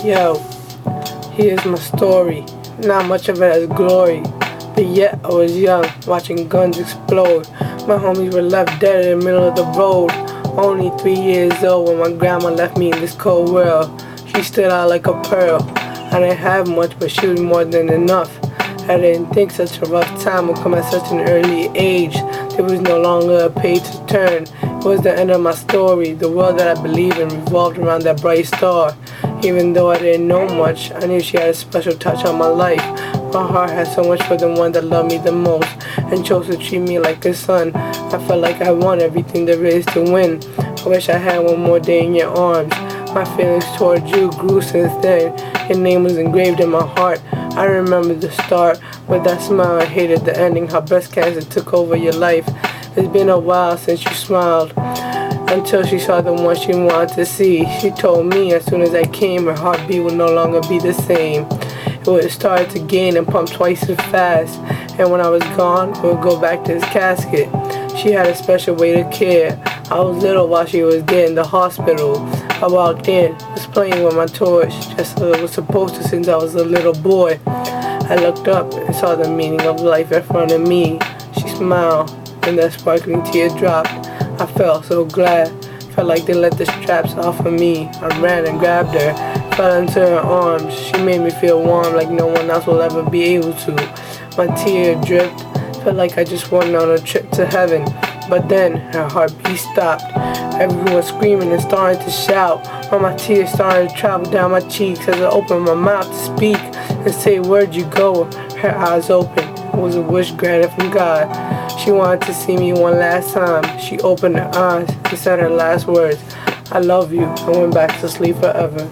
Yo, here's my story. Not much of it as glory, but yet I was young, watching guns explode. My homies were left dead in the middle of the road. Only 3 years old when my grandma left me in this cold world. She stood out like a pearl. I didn't have much, but she was more than enough. I didn't think such a rough time would come at such an early age. There was no longer a page to turn. It was the end of my story. The world that I believed in revolved around that bright star. Even though I didn't know much, I knew she had a special touch on my life. My heart had so much for the one that loved me the most and chose to treat me like a son. I felt like I won everything there is to win. I wish I had one more day in your arms. My feelings towards you grew since then. Your name was engraved in my heart. I remember the start with that smile. I hated the ending, how breast cancer took over your life. It's been a while since you smiled, until she saw the one she wanted to see. She told me as soon as I came, her heartbeat would no longer be the same. It would start to gain and pump twice as fast, and when I was gone, it would go back to his casket. She had a special way to care. I was little while she was there in the hospital. I walked in, was playing with my torch, just as I was supposed to since I was a little boy. I looked up and saw the meaning of life in front of me. She smiled, and that sparkling tear dropped. I felt so glad, felt like they let the straps off of me. I ran and grabbed her, fell into her arms. She made me feel warm like no one else will ever be able to. My tear dripped, felt like I just went on a trip to heaven. But then her heartbeat stopped. Everyone was screaming and starting to shout, while my tears started to travel down my cheeks as I opened my mouth to speak and say, "Where'd you go?" Her eyes opened. It was a wish granted from God. She wanted to see me one last time. She opened her eyes and said her last words, "I love you," and went back to sleep forever.